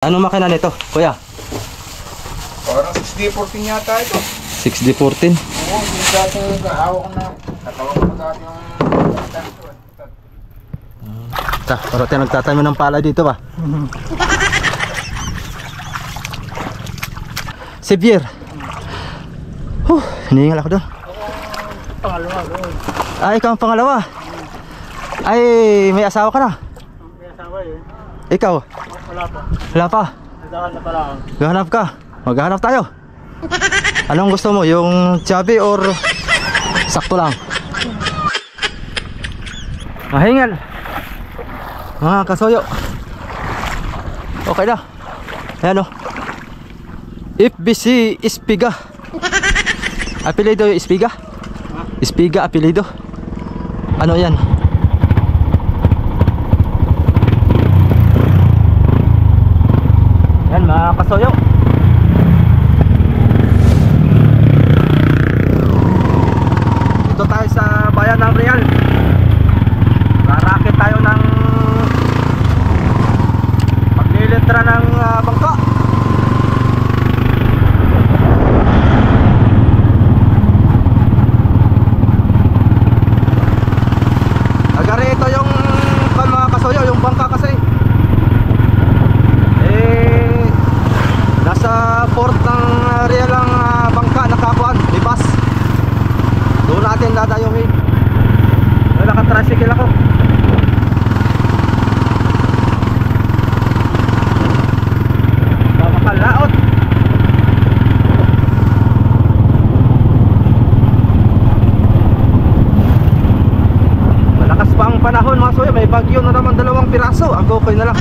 Ano makina nito, kuya? Parang 6D14 yata ito. 6D14? Oo, hindi dati hawak ko na. Natawag ko dati yung... Parang tayo nagtatanim ng pala dito ba? Si Pierre. Hinihingal ako doon. Pangalawa doon. Ah, ikaw ang pangalawa. Ay, may asawa ka na. May asawa eh. Ikaw? Wala pa. Wala pa. Naghahanap pa lang. Gahanap ka. Maghahanap tayo. Anong gusto mo? Yung chubby or sakto lang? Mahingal. Mga kasoyo. Okay na. Ayan o. FBC Espiga. Apelido yung Espiga? Espiga apelido. Ano yan? Yan mga kasoyo. Dito tayo sa bayan ng Real. Rarakit tayo ng paglilitra ng bangka. Agari ito yung mga kasoyo, yung bangka kasi nasa port ng Real ang bangka nakakuan, libas. Doon natin dadayuhin. Naka-tricycle ako. Makakalaot. Malakas pa ang panahon mga soyo. May bagyo na naman 2 piraso. Ang okay na lang.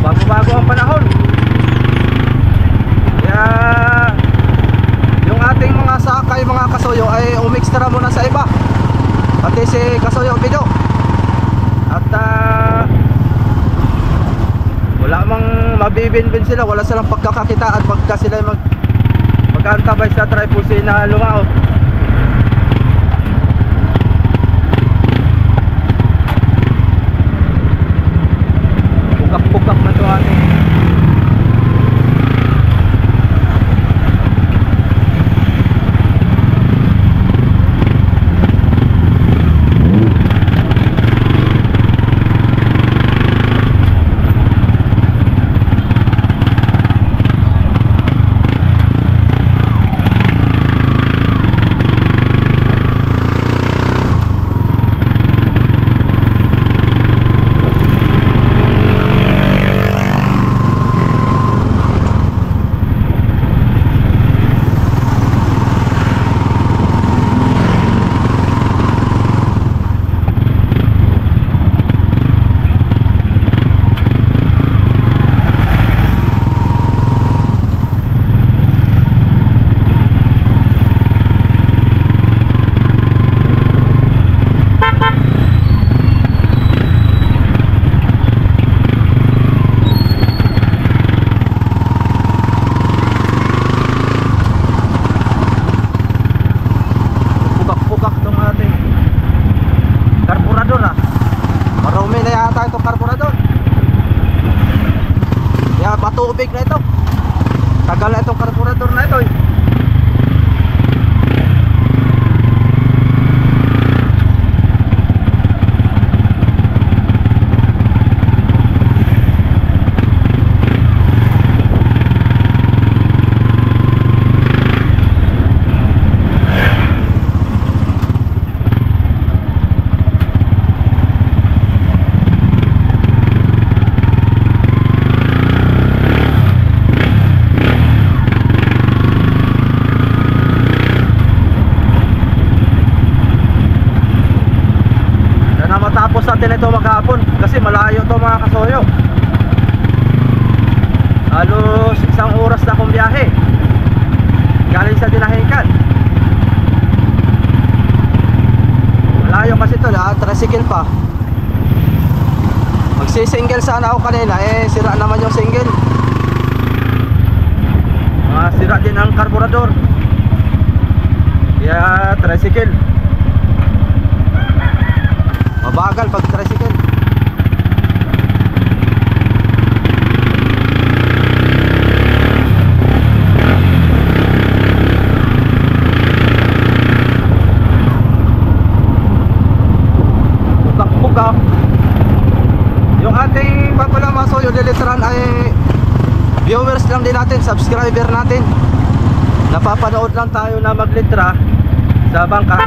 Bago-bago ang panahon. Kaya yung ating mga sakay mga kasoyo ay umixtra muna sa iba. Pati si Kasoyo Bido. At wala mang mabibinbin sila. Wala silang pagkakakitaan pagka sila mag-antabay sa tripusi na lumaot. Pukak-pukak na ito ating tubig na ito. Tagal na itong karburador na ito eh. Matapos natin ito maghapon kasi malayo ito mga kasoyo. Halos 1 oras na akong biyahe galing sa Dinahingan. Malayo kasi ito, tricycle pa. Magsisingle sana ako kanina sira naman yung single. Sira din ang karburador. Kaya tricycle. Mabagal pag tricycle. viewers lang din natin, subscriber natin. Napapanood lang tayo na maglitra sa bangka.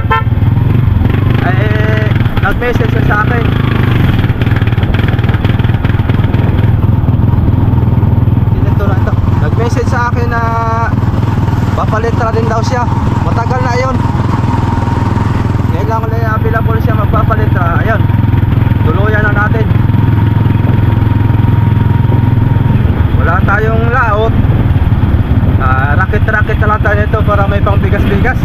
Ay nag-message siya sa akin. Sinito na ito. Nag-message sa akin na papalitra din daw siya. Matagal na yun. Ngayon lang ulit available siya magpapalitra. Ayun, tuluyan na natin. Wala tayong laot. Rakit-rakit na lang tayo nito para may pang bigas-bigas.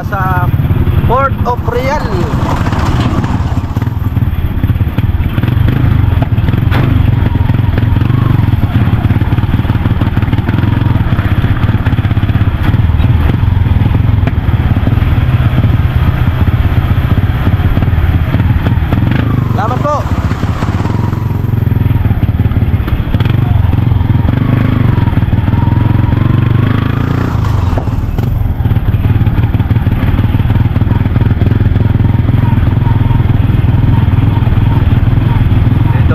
Sa Port of Real. Salamat po.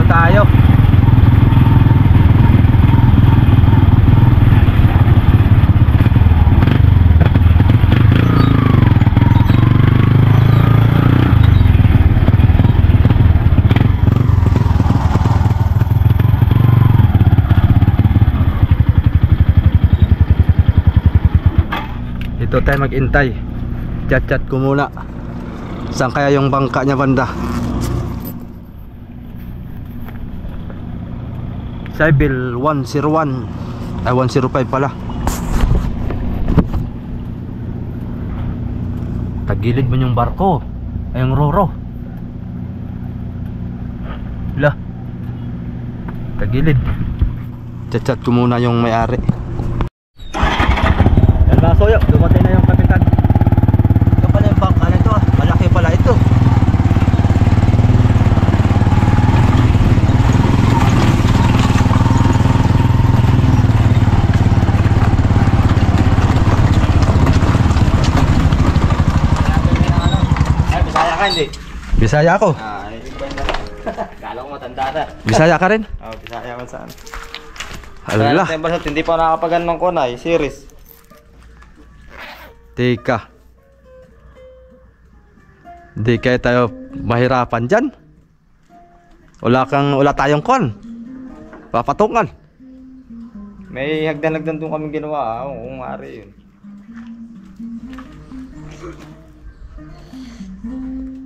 Tayo. Dito tayo mag-intay. Chat-chat ko muna. Saan kaya yung bangka niya banda? Sibil 101 ay 105 pala. Tagilid mo yung barko ay yung roro. Lah, tagilid. Chat-chat ko muna yung may-ari. Yan mga soyo, dumating na yung kapitan. Ito pala yung bangka na ito, malaki pala ito. Hindi. Bisaya ako. Kala ko matanda na. Bisaya ka rin? Oo, Bisaya ko saan. Alala. Hindi pa nakakapagan ng kunay, series. Teka. Hindi kaya tayo mahirapan dyan. Wala tayong kon. Papatungan. May hagdan-hagdan doon kami ginawa, kung maaari yun.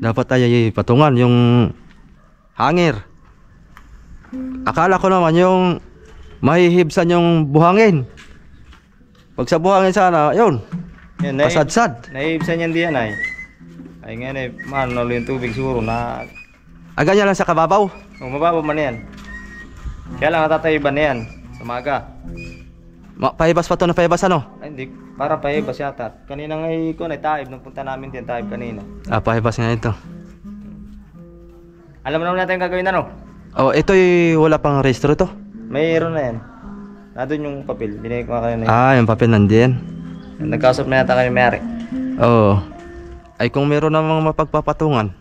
Dapat tayo patungan yung hangir. Akala ko naman yung mahihibsan yung buhangin. Pag sa buhangin sana, yun, pasadsad. Naibsan yan diyan ay. Ay nga na, mahal yung tubig siguro na... Ganyan lang sa kababaw. Mababa man yan. Kaya lang natatayiban na yan. Sa maga. Pahibas pa to na pahibas ano? Ay, hindi. Para pahibas yata. Kanina nga ikon ay taib. Nagpunta namin din taib kanina. Pahibas nga ito. Alam mo naman natin yung gagawin ano? Oh, ito'y wala pang rehistro to. Mayroon na yan. Nandun yung papel. Binigay ko nga kanina. Yung papel nandiyan. Nagkausap na yata kami may-ari. Oo. Ay kung meron namang mapagpapatungan,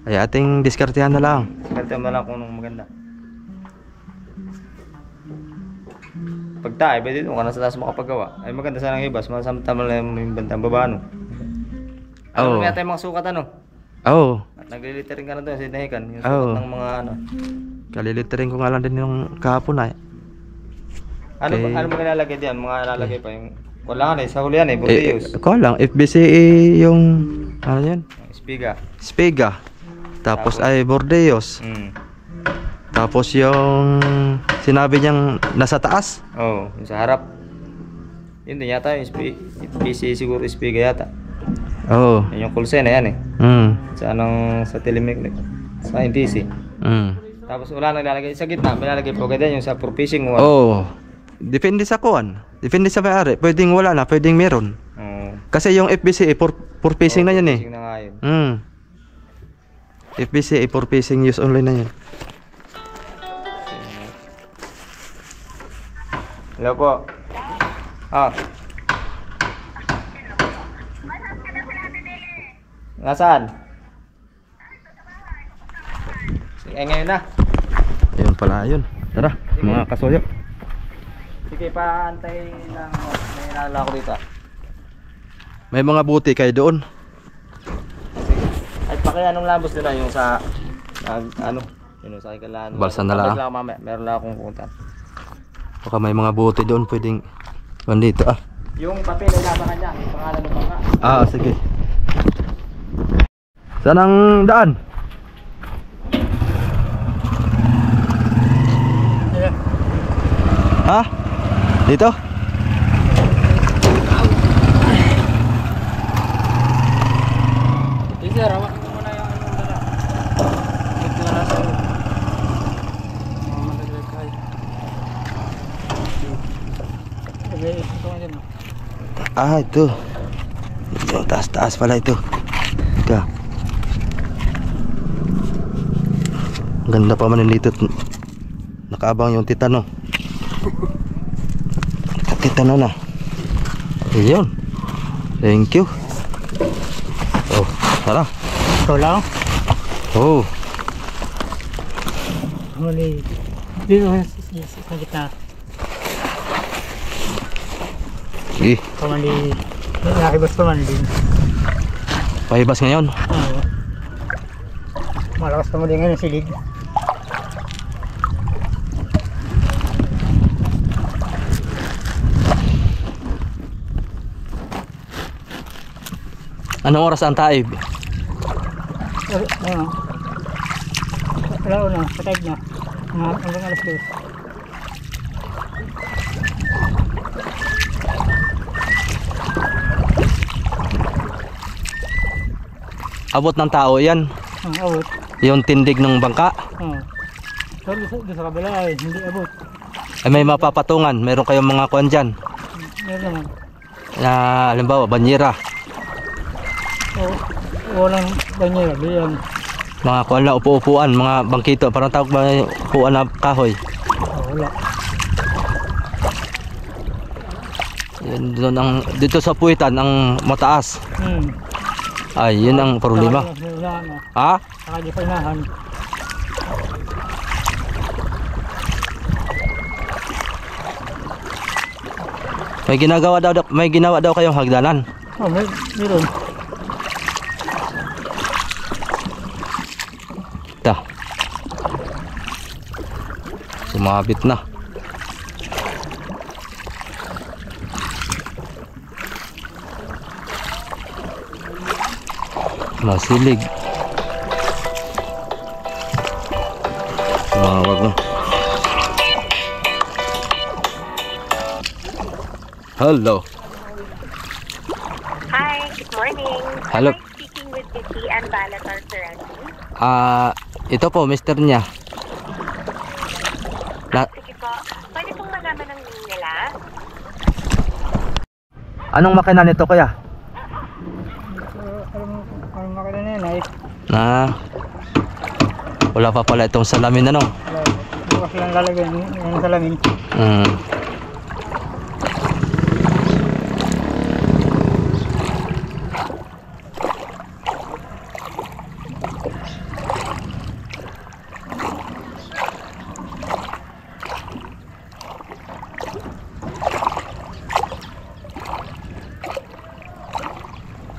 ay ating diskartehan na lang. Diskartehan na lang kung anong maganda. Pag tayo, pwede doon ka na sa taas makapagawa. Ay maganda sanang ibas, masamtama lang yung bandang baba, no? Alam mo yata yung mga sukat, ano? Oo. Naglilitering ka na doon sa Inahikan. Yung Oo. suot ng mga ano. Kaliliterin ko nga lang din yung kahapon ay. Ano Okay. ano mo nilalagay diyan? Mga lalagay pa yung wala sa huli yan eh, Bordeaux. Ko lang, FBCE yung ano yun? Espiga. Spiga. Tapos Tapos? ay Bordeaux. Tapos yung sinabi niyang nasa taas. Oh, yung sa harap. Yun din yata yung PC siguro Espiga yata. Oo. Yun yung Coulson na yan eh. Sa anong sa Telemecnic. Sa NTC. Tapos wala nang lalagay sa gitna, may lalagay po ganyan yung sa for fishing mo. Oo. Depende sa kuan. Depende sa may-ari. Pwedeng wala na, pwedeng meron. Oh. Kasi yung FBCE for fishing na yan eh. Fishing na nga yun. FBCE for fishing use only na yan. Hello po. Ah. Nasaan? Sige, ngayon na. Ayun pala yun. Tara, mga kasoyo. Sige, paantay lang. May nalala ko dito. May mga buti kayo doon. Sige. Ay, anong labos nila yung sa ano? Yun sa Ikalan. Balsa na lang. Meron lang akong punta. Baka may mga buti doon pwedeng nandito ah. Yung papel ay labangan niya. Yung pangalan ng bangka. Ah, sige. Saan ang daan? Ha? Dito? Sir, hawak mo muna yung ano dala. Ito na nasa ulo. Magaglag kayo. Ito nga dyan. Ah, ito. Ito, taas-taas pala ito. Ika. Ganda pa man dito. Nakaabang yung titano. Titano na. Ayun. Thank you. Oh, tara. Ito lang. Oh. Muli. Dito sa gitna. Sige. Pamali. Nakibas pamali din. Pahibas ngayon. Oo. Malakas pamali ngayon ang silid. Anong oras ang taib? Ayun. Wala na. Patay na. Hanggang alas 2. Abot ng tao yan. Abot. Yung tindig ng bangka. Oo. Doon sa kabila ay hindi abot. Ay may mapapatungan. Meron kayong mga kuan dyan. Meron naman. Na halimbawa, banyera. Oo. Walang banyera. Diyan. Mga kuan na upo-upuan. Mga bangkito. Parang tawag ba yung upuan na kahoy. Wala. Yan, doon ang, dito sa puwitan ang mataas. Ay, yun ang problema. Ha? Saka di pa inahan. May ginawa daw kayong hagdanan. Oh, meron. Ta. Sumabit na. Masilig. Tumawag na. Hello. Hi, good morning. Hello. Am I speaking with Vicky and Balatar Serenity? Ito po, mister niya. Sige po, pwede pong malaman ng name nila? Anong makina nito kuya? Anong makina na yan ay? Wala pa pala itong salamin ano? Bukas lang lalagyan ng salamin.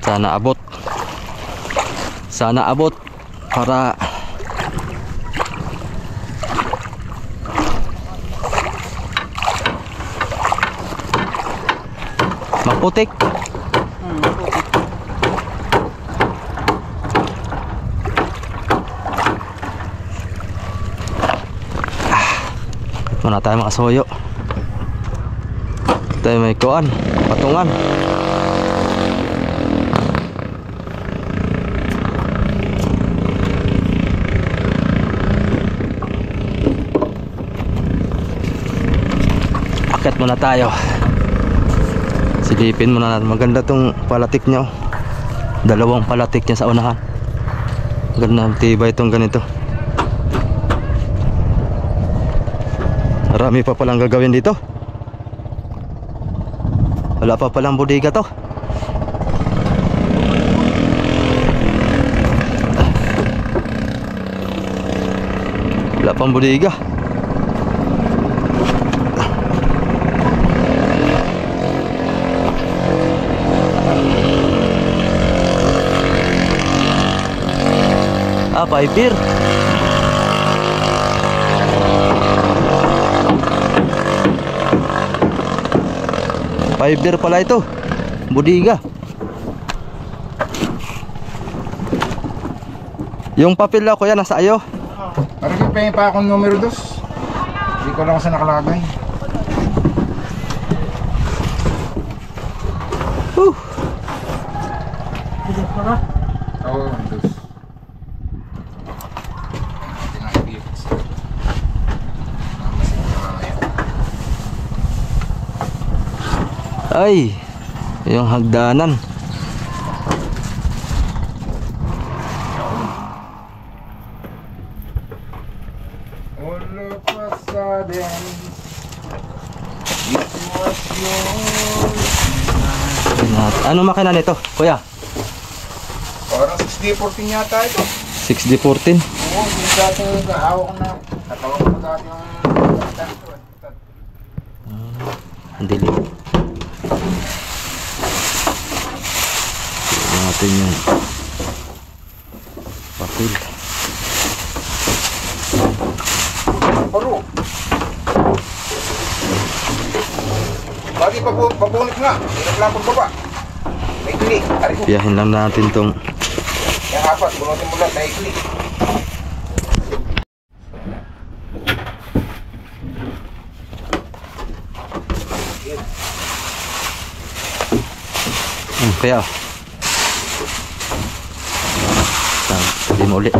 Sana abot. Sana abot. para maputik. Muna tayo mga soyo. Tayo may kuan, patungan. Akit muna tayo. Silipin muna natin. Maganda tong palatik niya. Dalawang palatik niya sa unahan. Ganda, tibay itong ganito. Marami pa palang gagawin dito. Wala pa palang bodega to. Wala pang bodega. Piper. Piper pala ito. Bodega. Yung papel ako yan nasa iyo. Parang pengen pa akong numero 2. Hindi ko lang sa nakalagay. Oo, 2. Ay, yung hagdanan. All of a sudden, it was yours. Ano makina nito, kuya? Parang 6D14 yata ito. 6D14. Oo, yung dati nag-aawa ko na. Natawag ko dati yung... Ang dilim. Tignan natin yung papel. Paro. Bagi pabunit nga. Hirap lang pagbaba. May klik. Piyahin lang natin tong Kaya hapat, bunutin mo lang. May klik. kaya. Hindi mo ulit.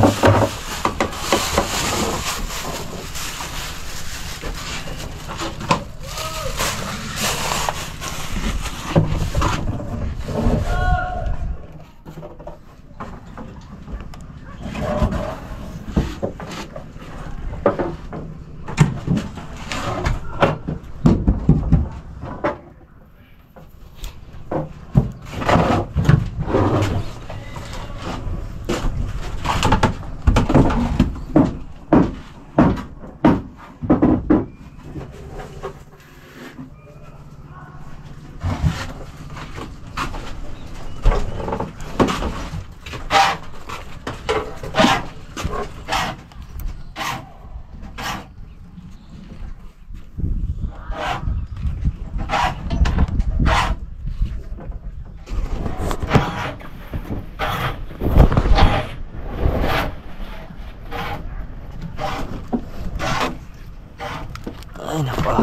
Ay nako.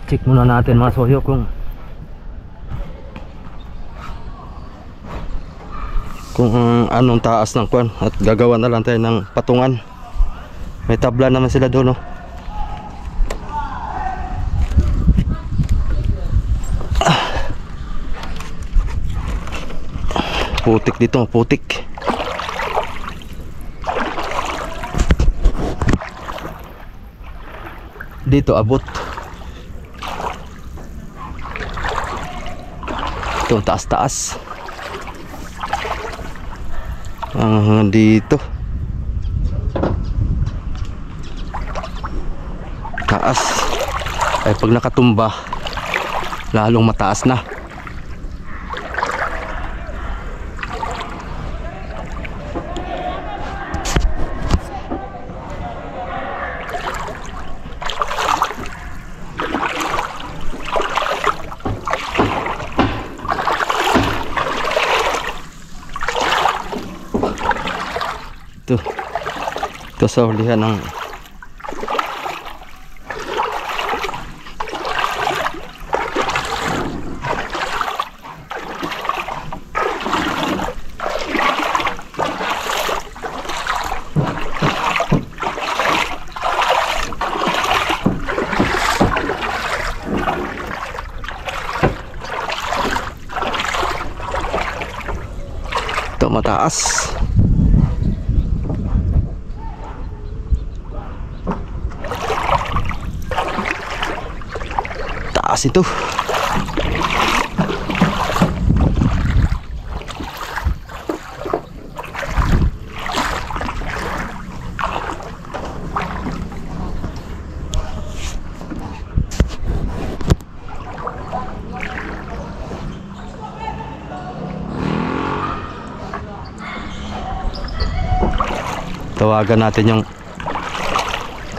Check muna natin mga soyo kung anong taas ng kwan at gagawa na lang tayo ng patungan. May tabla naman sila doon, no? Putik dito, putik. Dito abot. Ito ang taas-taas. Hanggang dito. Taas. Ay pag nakatumba, lalong mataas na. Ito sa hulihan ng ito mataas. Taas ito. Tawagan natin yung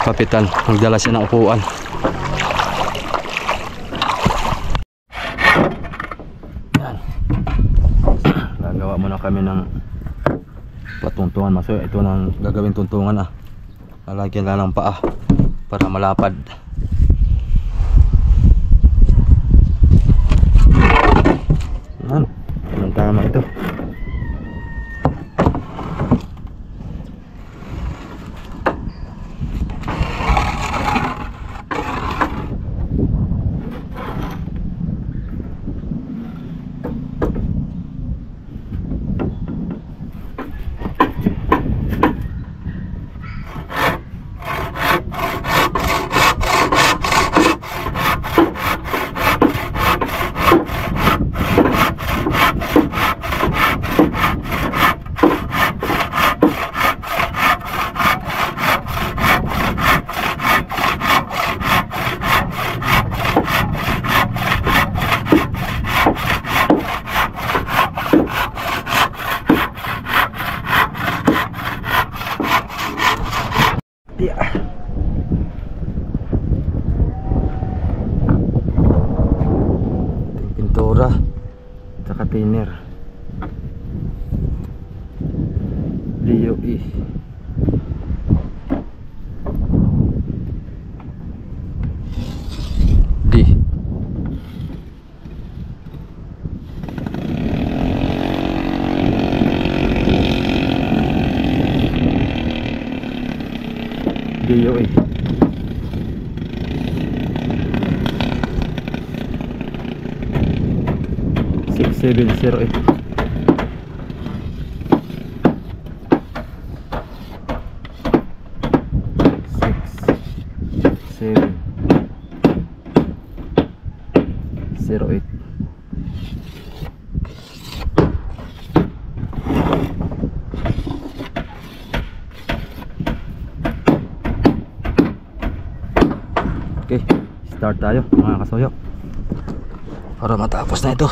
kapitan. Magdala siya ng upuan. Yan. Gagawa muna kami ng patuntungan. Maso ito nang gagawin tuntungan. Lalagyan lang ng paa para malapad. Yan. Anong tama ito? Pintura saka thinner DOE. D DOE. 708. Okay, start tayo mga kasuyo para matapos na ito.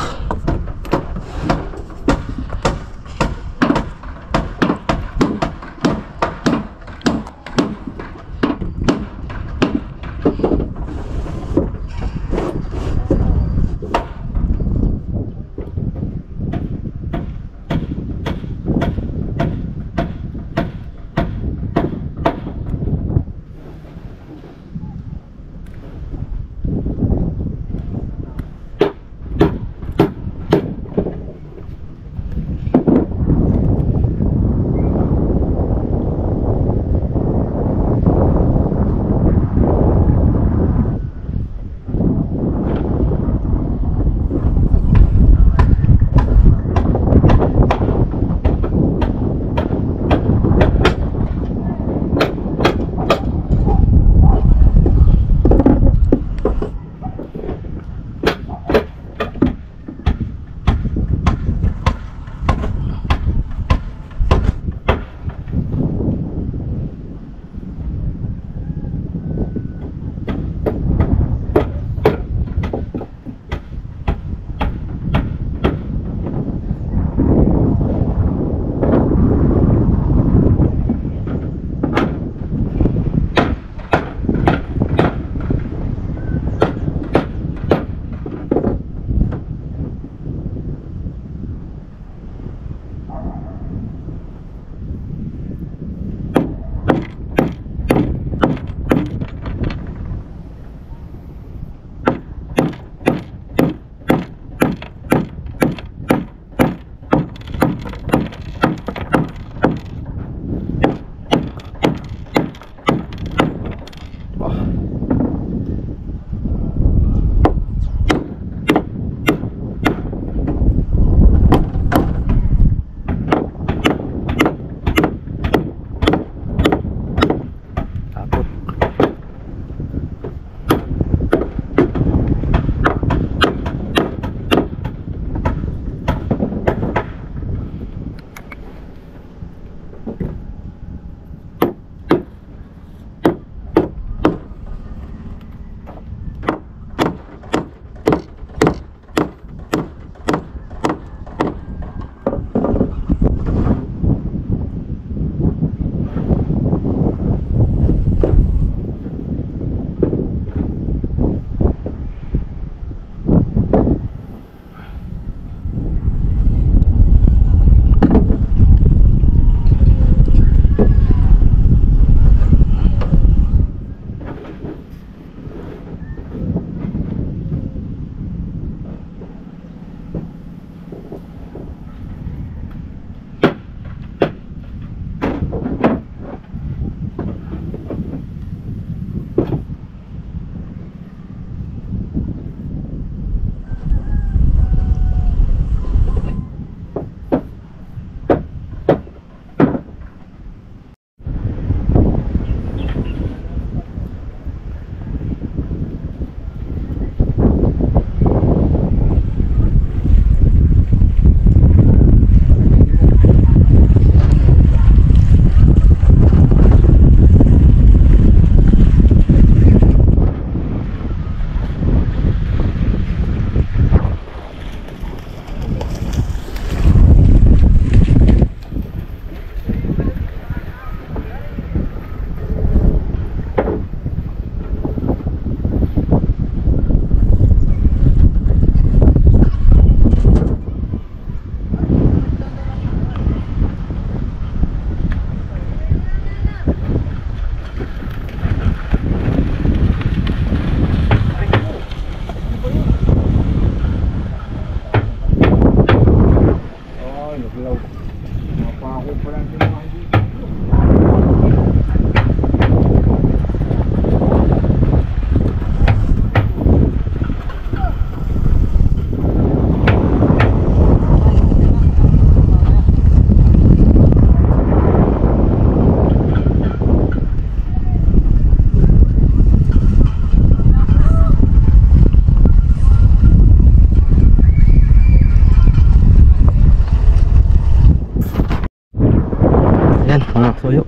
Toyo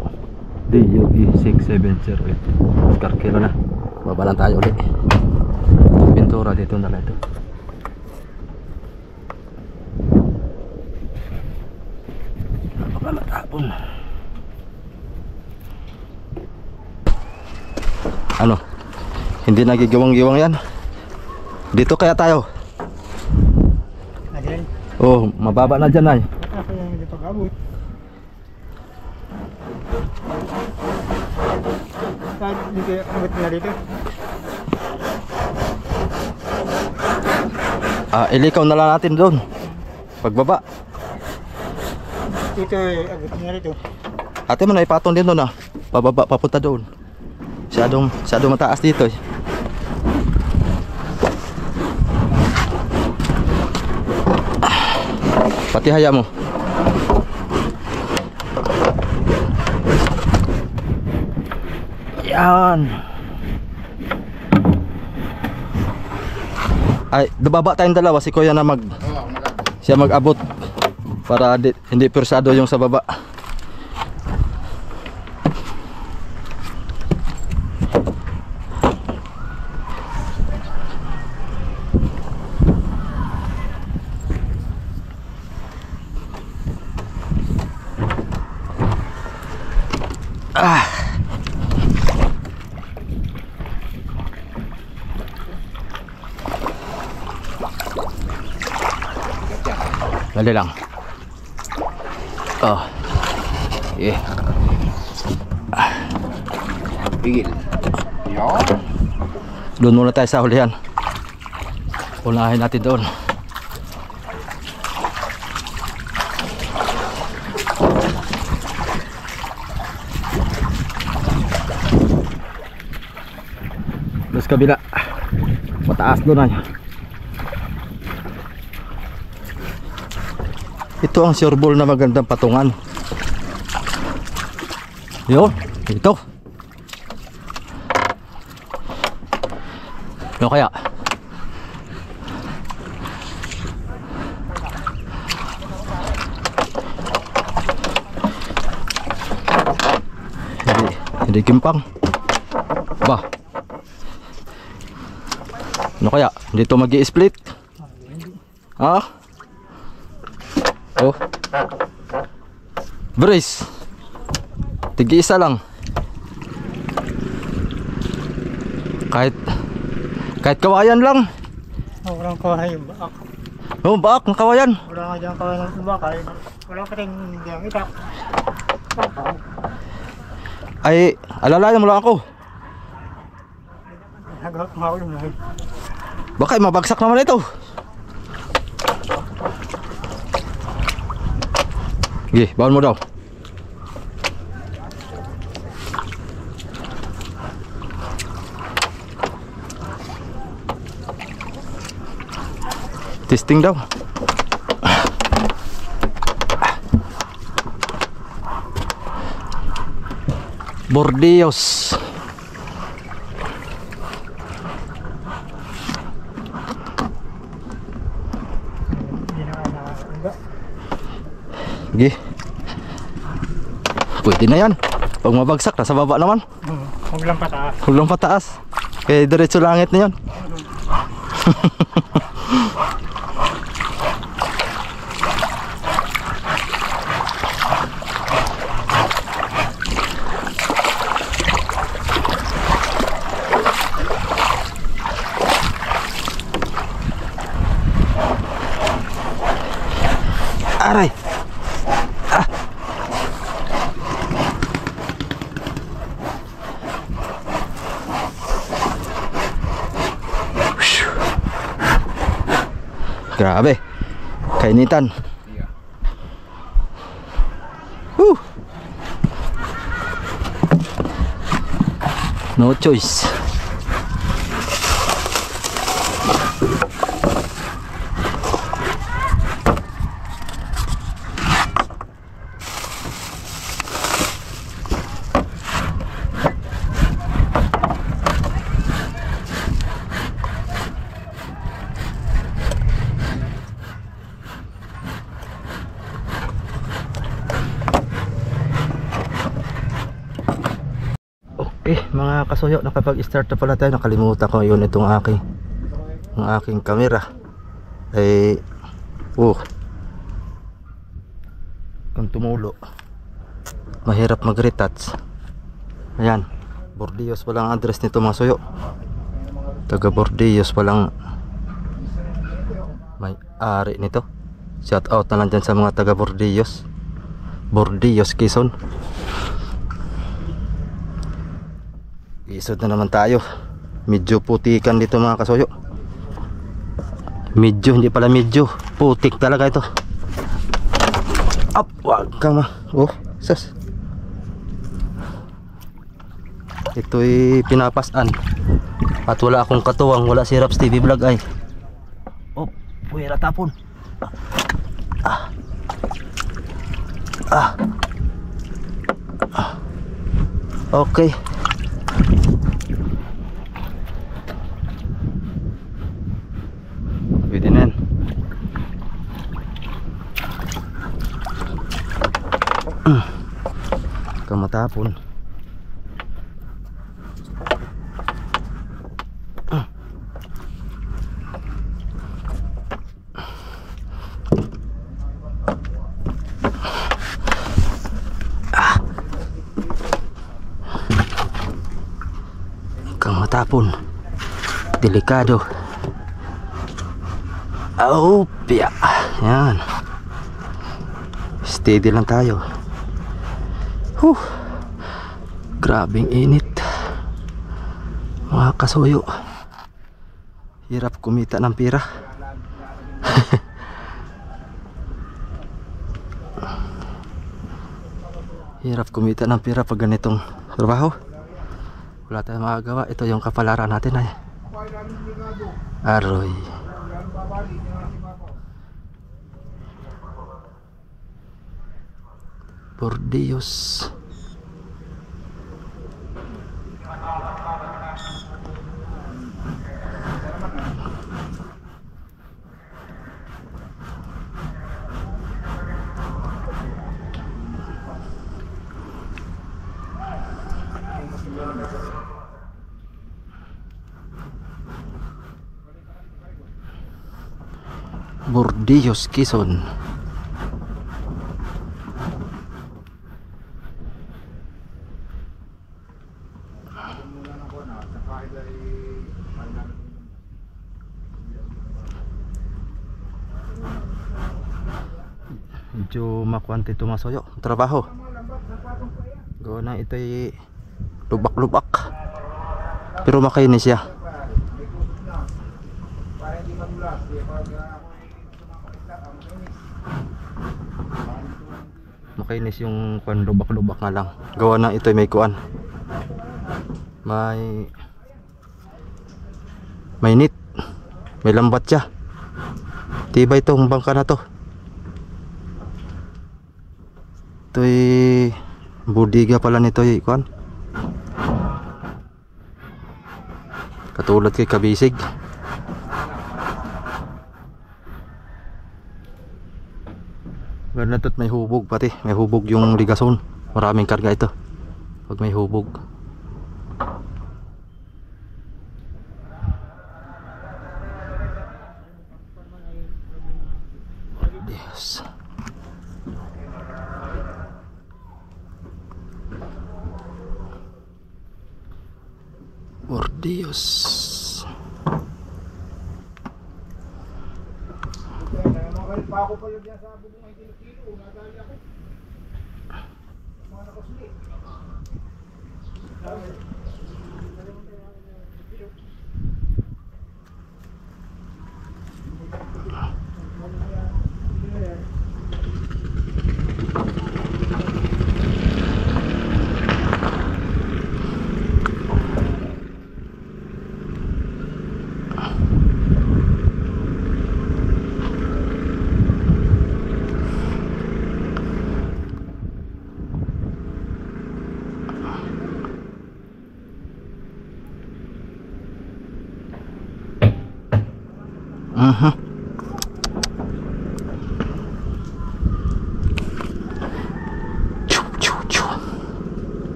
DUG 6708 Oscar Kilo na. Baba lang tayo ulit. Pintura dito na lang ito. Baka matapon. Ano? Hindi nagigawang-giwang yan. Dito kaya tayo. Ayan. Oh, mababa na dyan ay. Ako yung hindi pag-abot. Kahit hindi kayo abot nila dito. Ilikaw na lang natin doon. Pagbaba. Dito abot nila dito. Ate mo na ipatong din doon ah. Pababa, papunta doon. Masyadong mataas dito eh. Pati haya mo. Yan. Ay, bababa tayong dalawa. Si Kuya na siya mag-abot para hindi persado yung sa baba. Dali lang. Oh. Yeah. Pigil. Yan. Doon muna tayo sa hulihan. Unahin natin doon. Terus kabila. Mataas doon ay. Ito ang sure ball na magandang patungan. Yun, ito. Ano kaya? Hindi kimpang. Ba? Ano kaya? Hindi ito mag-i-split? Ah? Oh. Brace. Tig-isa lang. Kahit kawayan lang. Walang kawayan yung baak. Oh, baak ng kawayan. Wala nga dyan kawayan ng bakal. Wala ka rin dyan itak. Ay, alalayan mo lang ako. Naghaulong na rin. Baka mabagsak naman ito. Sige, bawal mo daw. Testing daw. Bordillos. Sige. Pwede na yan. Pag mabagsak, nasa baba naman. Huwag lang pataas. Huwag lang pataas. Kaya diretso langit na yan. Aray. Ah. Grabe. Kainitan. No choice. mga kasuyo, nakapag-start na pala tayo. Nakalimutan ko yun itong aking camera. Kung tumulo, mahirap mag-retouch. Ayan, Bordillos palang address nito mga suyo. Taga Bordillos palang may-ari nito. Shout out na lang dyan sa mga taga Bordillos, Quezon. Isod na naman tayo. Medyo putikan dito mga kasuyo. Hindi pala medyo putik talaga ito. Up, wag ka ma. Sus. Ito'y pinapasan. At wala akong katuwang, wala si Raps TV Vlog ay. Puwera tapon. Okay. Pwede na yan. Kamatapon. Kamatapon. Delikado. Piya. Yan. Steady lang tayo. Grabing init. Mga kasuyo. Hirap kumita ng pira. Hirap kumita ng pira pag ganitong trabaho. Wala tayong magagawa. Ito yung kapalaran natin ay. Aroy. Bordillos. Bordillos, Quezon. Medyo makuwante ito mga soyo. Trabaho. Gawa na ito'y lubak-lubak. Pero makainis siya. Makainis yung kuan, lubak-lubak nga lang. Gawa na ito'y may kuan. May nit. May lambat siya. Tibay itong bangka na to. Ito'y budiga pala nito'y kuan. Katulad kay Kabisig. Ganun to't may hubog pati. May hubog yung ligason. Maraming karga ito pag may hubog. Yes. Bordillos.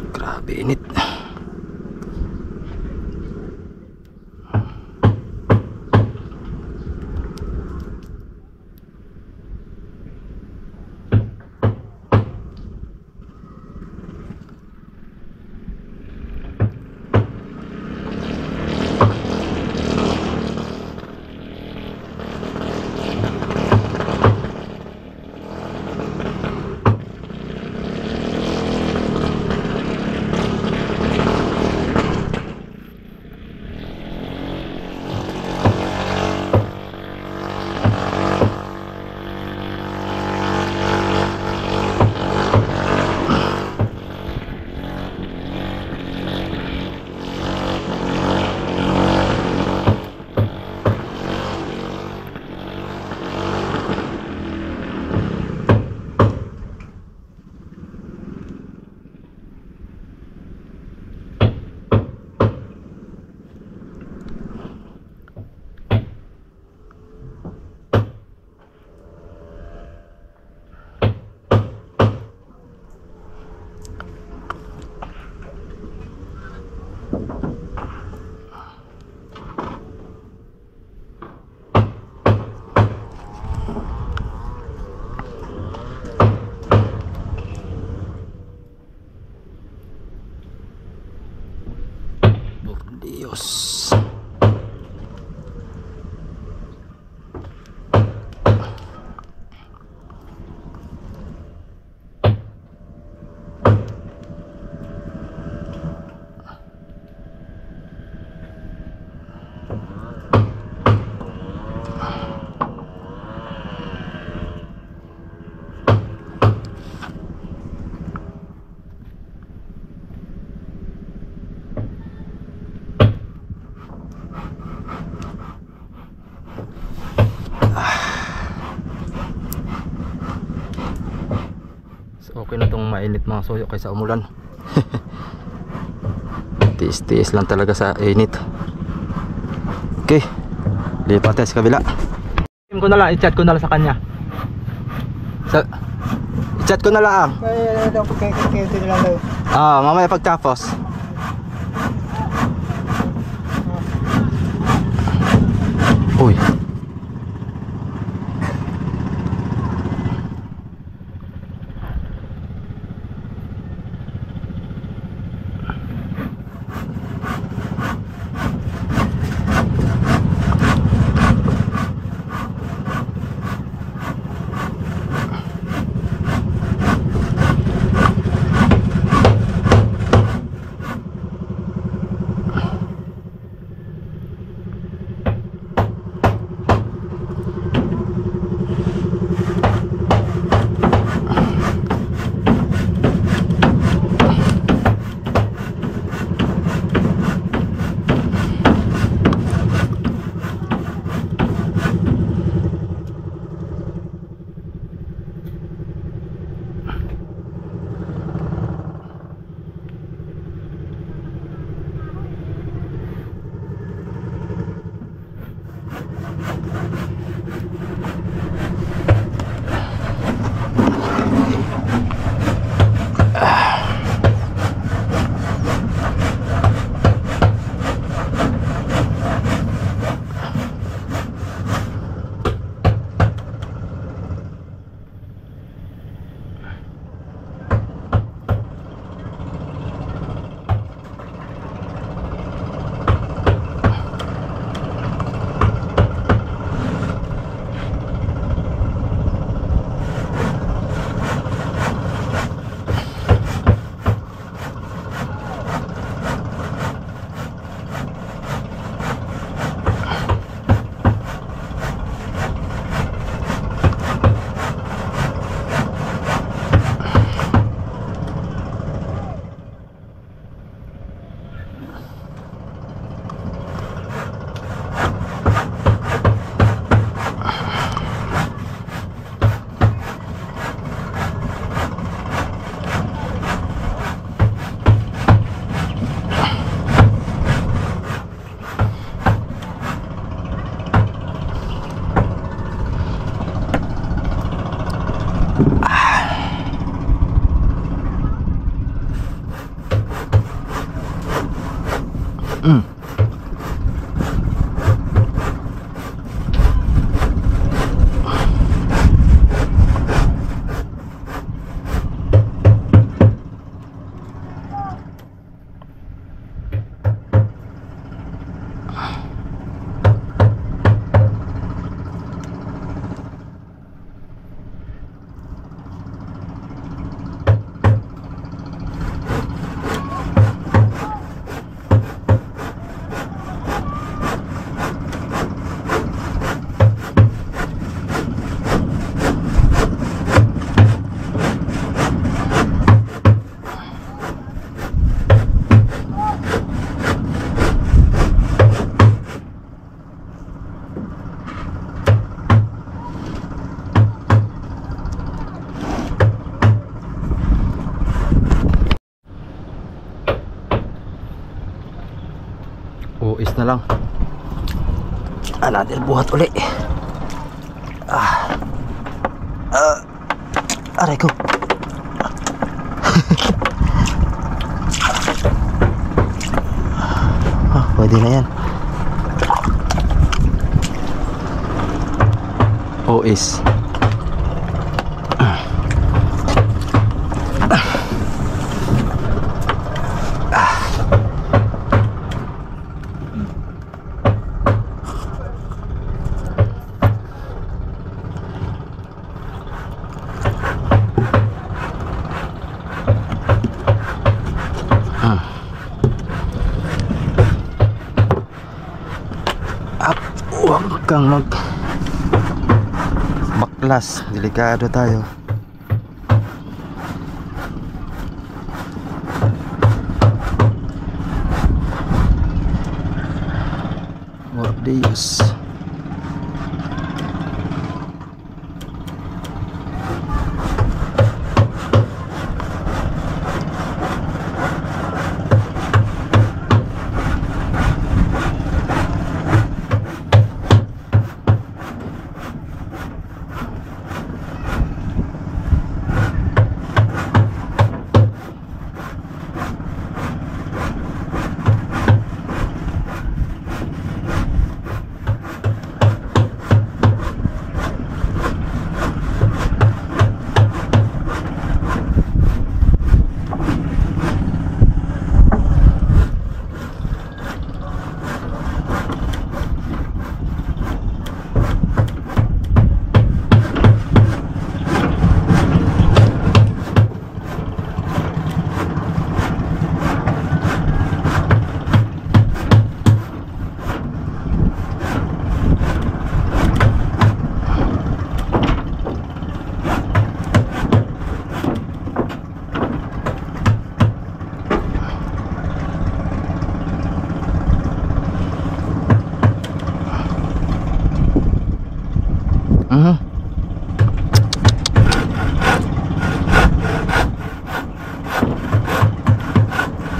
Grabe init. Okay na tong mainit mga suyo kaysa umulan. Tiis-tiis lang talaga sa init. Okay, lipat tayo sa kabila. I-chat ko na lang sa kanya. I-chat ko na lang. Kaya daw pagkakakita nila daw. Mamaya pagtapos. Uy. Uis na lang. Natin buhat uli. Aray ko. Pwede na yan. Uis. Huwag kang baklas, delikado tayo. Por Dios. Mhm.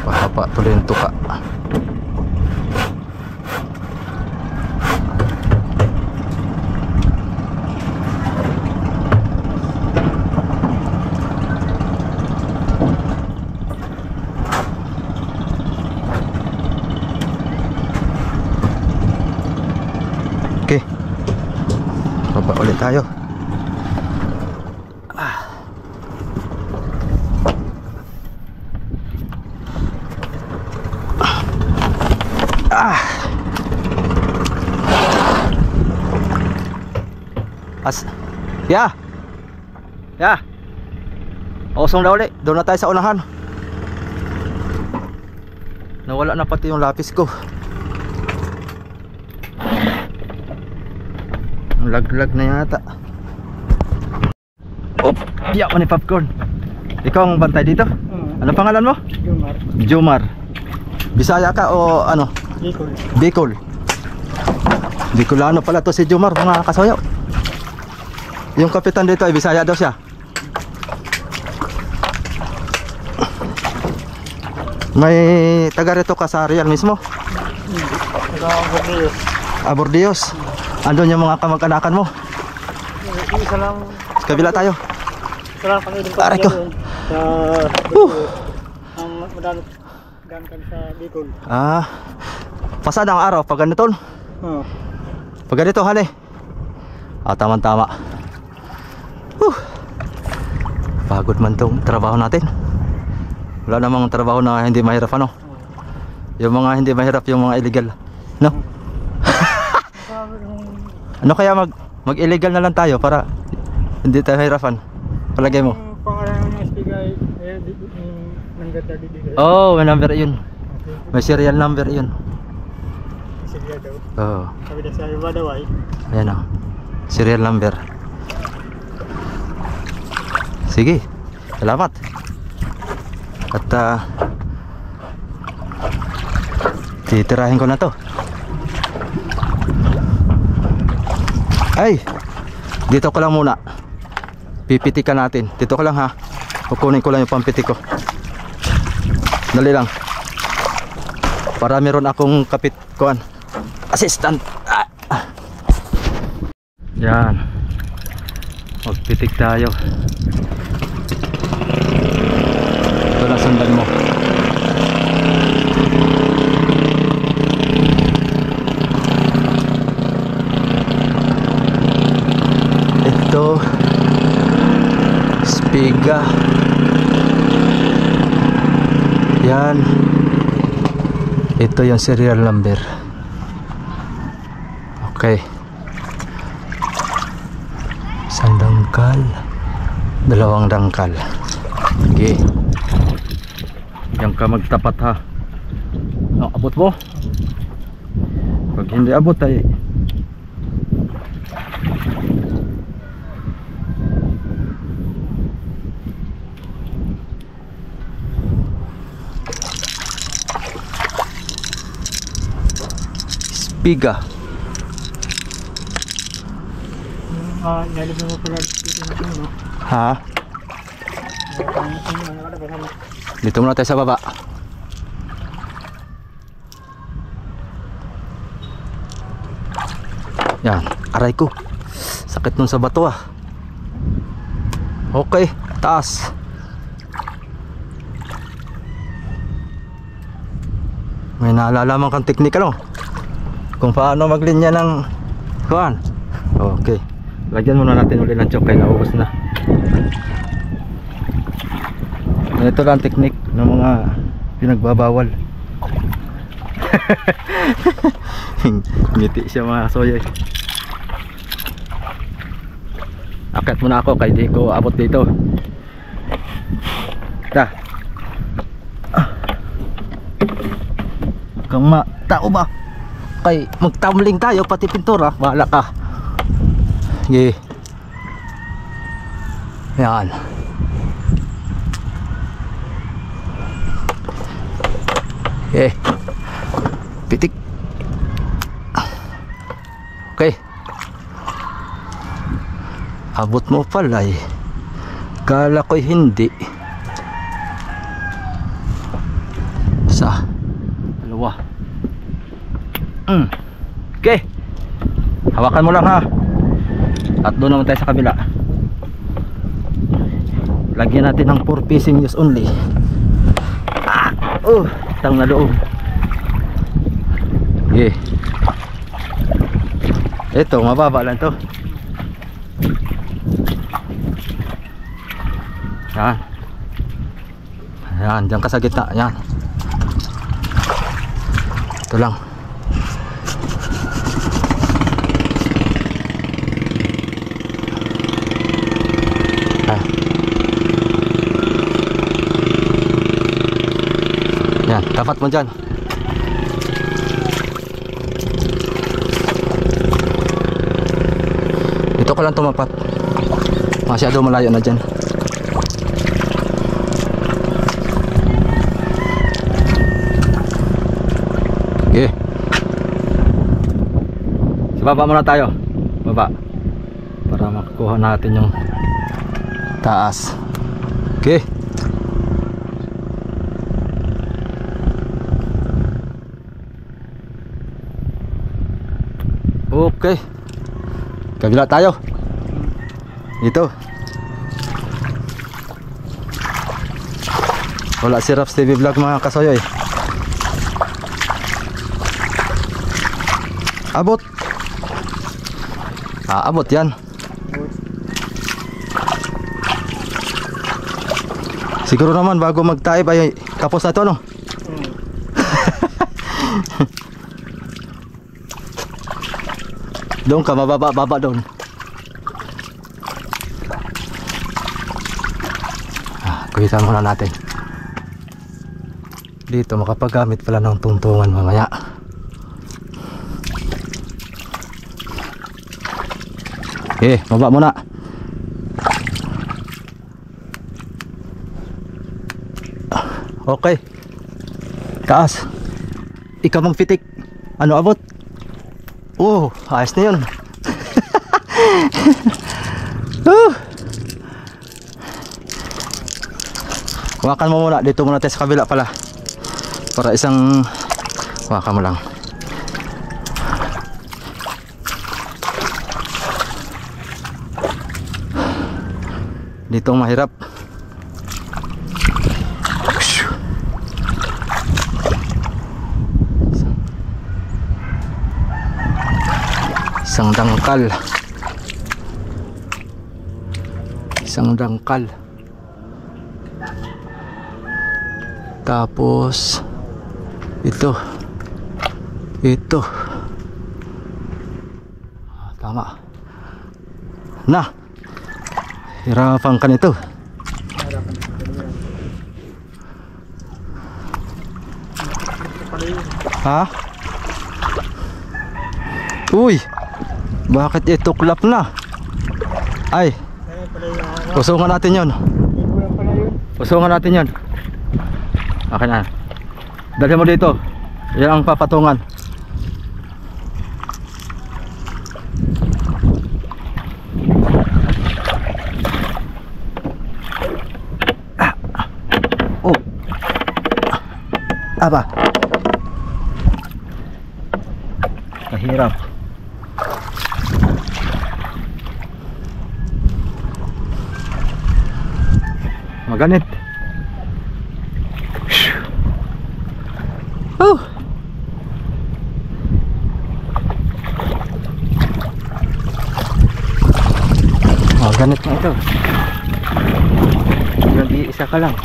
Pahaba tuloy yung tuka. Okay. Baba ulit tayo. Yeah. Yeah. Osong na ulit. Doon na tayo sa unahan. Nawala na pati yung lapis ko. Lag-lag na yata. Oh, di ako ni popcorn. Ikaw ang bantay dito? Ano pangalan mo? Jomar. Jomar. Bisaya ka o ano? Bicol. Bicol. Bicolano pala to si Jomar, mga kasoyo. Yung kapitan dito ay Bisaya daw siya. May taga rito ka sa Real mismo? Bordeaux. Bordeaux. Andun yung mga kamag-anakan mo. Isa lang. Kabila tayo. Isa lang pang-ilim pa Aray ko. sa ang madami gan kan sa Bicol. Pasad ang araw pag ganito. Oh. Pag ganito hali. Tama-tama. Pagod man tong trabaho natin. Wala namang trabaho na hindi mahirap ano. Yung mga hindi mahirap, yung mga illegal. No? Ano kaya mag-illegal na lang tayo para hindi tayo mahirapan? Palagay mo? Pangalan ng SPGay number 30. Oh, may number yun. May serial number yun. Sige daw. Oh, Sabi na sa iba daw ay. ayan o. Serial number. Sige, salamat. At titirahin ko na to. Ay, dito ko lang muna. Pipitikan natin. Dito ko lang ha. Kukunin ko lang yung pampitik ko. Dali lang. Para meron akong kapit kuan. Assistant. Yan. Magpitik tayo. Ito na sundan mo. Ito Spiga. Yan. Ito yung serial number. Okay. Isang dangkal, dalawang dangkal. Okay. Yang ka magtapat ha. Abot mo. Pag hindi abot ay Spiga. Nalibin mo pala dito na no? Ha? Dito muna tayo sa baba. Yan, aray ko. Sakit nun sa bato ah. Okay, taas. May naalalaman kang teknik ano? Kung paano maglinya ng kuan. Okay. Lagyan muna natin ulit ng chok kay naubos na. Ito lang teknik ng mga pinagbabawal. Ngiti siya mga soya. Akyat muna ako kay di ko abot dito. Ta. Kung tao ba? Kay magtamling tayo pati pintura, bahala ka. Sige. Yan. Okay. Pitik. Okay. Abot mo pala eh. Kala ko'y hindi. Isa. Dalawa. Okay. Hawakan mo lang ha. At doon naman tayo sa kabila. Lagyan natin ng 4 fishing use only. Tang na loob. Okay. Ito, mababa lang to. Yan. Yan, dyan ka sa gitna. Yan. Ito lang. Yan, tapat mo dyan. Ito ko lang tumapat. Masyado malayo na dyan. Okay. So, baba muna tayo. Baba. Para makukuha natin yung taas. Okay. Okay. Kabila tayo. Dito. Wala si Raps TV Vlog mga kasoyoy. Abot. Abot yan. Siguro naman bago mag-taib ay kapos na ito, no? Doon ka, mababa doon. Kuhitan muna natin. Dito makapagamit pala ng tungtungan mamaya. Baba muna. Okay. Taas. Ikaw mang pitik. Ano abot? Ayos na yun. Hawakan mo muna. Dito muna tayo sa kabila pala. Para isang hawakan mo lang. Dito mahirap. Isang dangkal. Isang dangkal. Tapos ito. Tama. Na. Hirapan ka nito. Ha? Uy. Bakit ito klap na? Ay. Usungan natin yon. Usungan natin yon. Okay na. Dali mo dito. Yan ang papatungan. Aba. Kahirap. Maganit. Maganit na ito. Isa ka lang.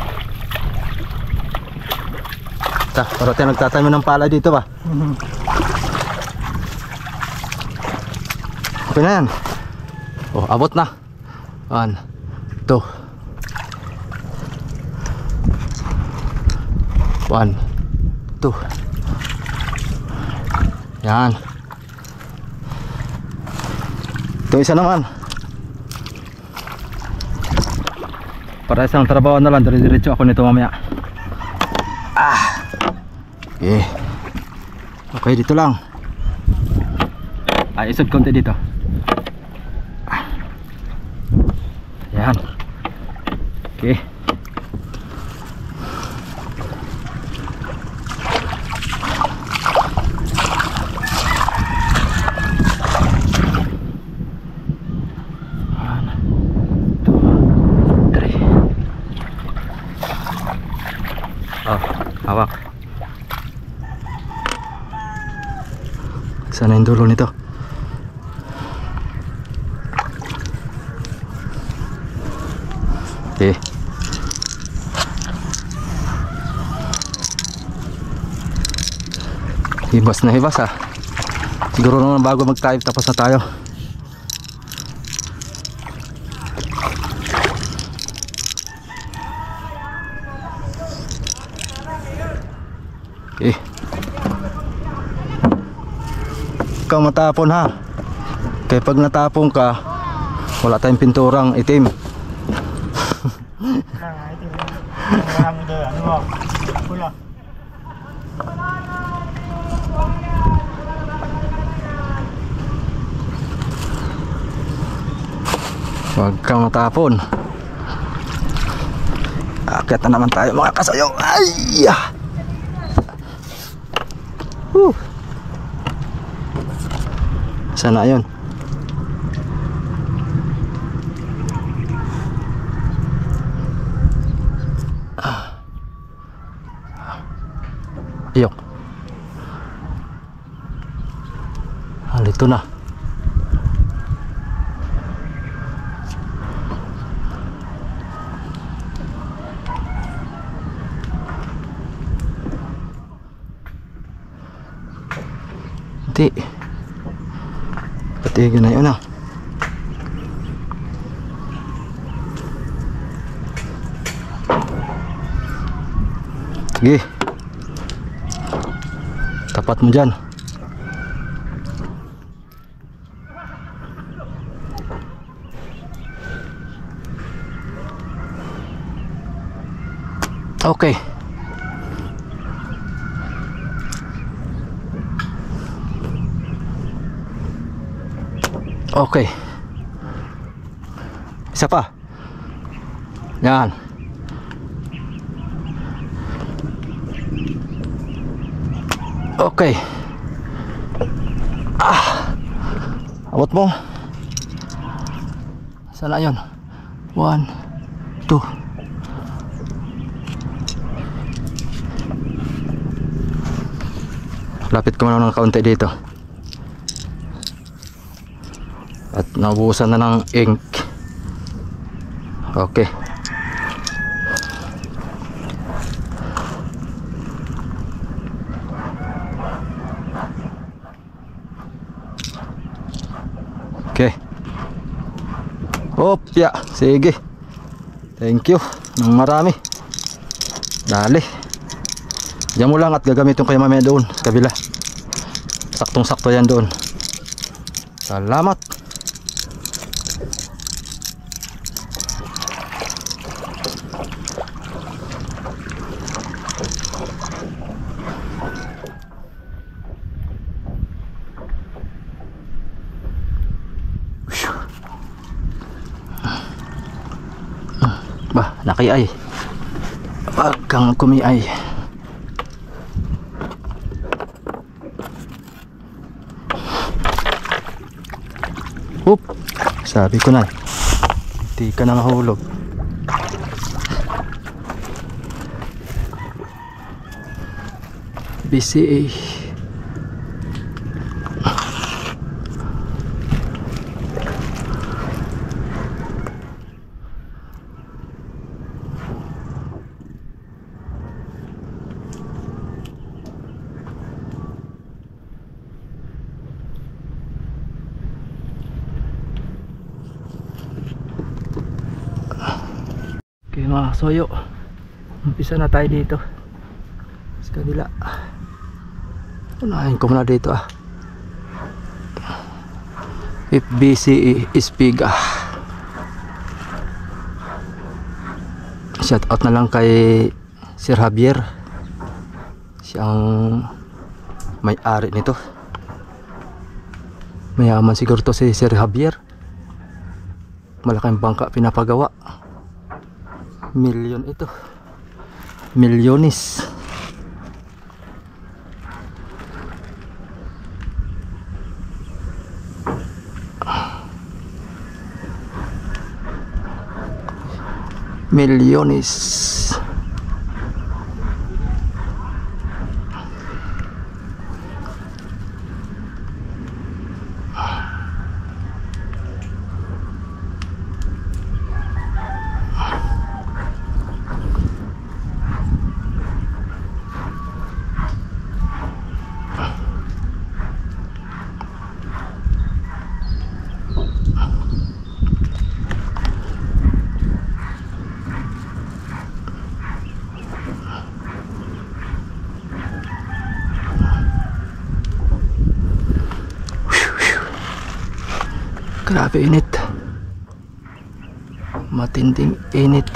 Pero tayo nagtatayo ng pala dito ba? Okay na yan. Abot na. 1, 2. 1, 2. Yan. Ito isa naman. Para isang trabaho na lang. Diretso ako nito mamaya. Okay, dito lang. Isod konti dito. Ayan. Okay. Oh, hawak. Sana yung dulo nito. Okay. Hibas na hibas ah. Siguro naman bago mag-type tapos na tayo. Okay. Ikaw matapon ha. Kaya pag natapon ka, wala tayong pinturang itim. Ito. Marami doon. Ano ba? Pula. Huwag kang matapon. Akyat na naman tayo mga kasayo. Ay! Sana yun. Iyok. Halito na. Hindi. Patigil na yun ah. Sige. Tapat mo dyan. Okay. Okay. Isa pa. Yan. Okay. Abot mo. Sana yun. 1, 2. Lapit ko muna ng kaunti dito. At naubusan na ng ink. Okay. Okay. Opya, sige. Thank you ng marami. Dali. Diyan mo lang at gagamitin ko yung mamaya doon sa kabila. Saktong sakto yan doon. Salamat. Bah, nakiay. Wag kang kumiay. Oop, sabi ko na. Hindi ka na mahulog. BCA. Okay mga soyo, umpisa na tayo dito sa kabila. Unahin ko muna dito ah. FBCE Espiga. Shout out na lang kay Sir Javier, siyang may-ari nito. Mayaman siguro to si Sir Javier. Malaking bangka pinapagawa. Milyon ito. Milyonis. Milyonis. Grabe init. Matinding init.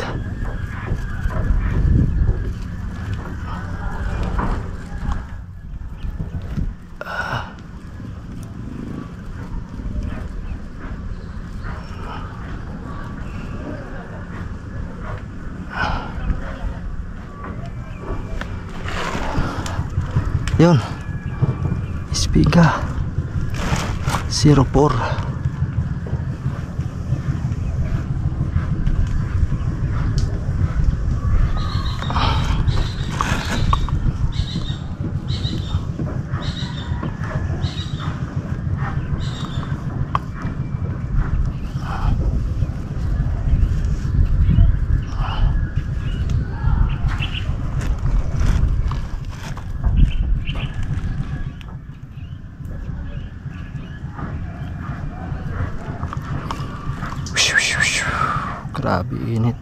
Yun. Espiga 04. Grabe init.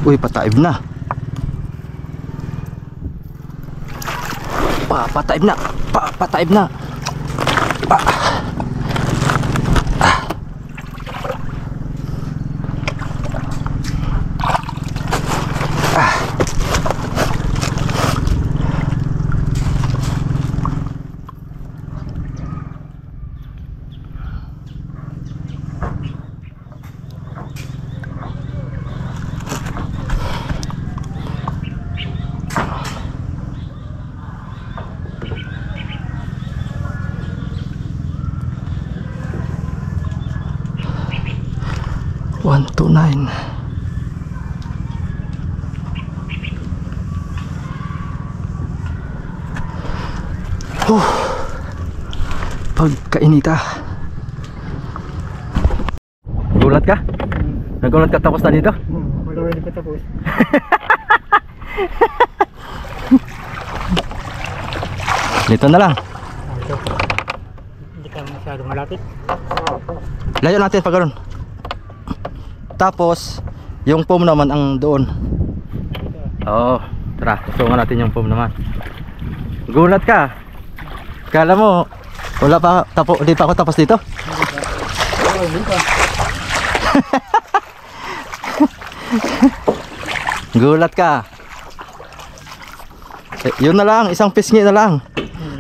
Uy, pataib na. Pataib na. Pataib na. One, two, 9. Pagkainita. Gulat ka? Nagulat ka tapos na dito? Wala rin pa tapos. Dito na lang. Ito. Hindi ka masyado malapit. Layo natin pag gano'n. Tapos yung foam naman ang doon. Oo, tara, tutungan natin yung foam naman. Gulat ka. Kala mo wala pa di pa ako tapos dito. Hindi pa. Gulat ka. Yun na lang, isang pisngi na lang.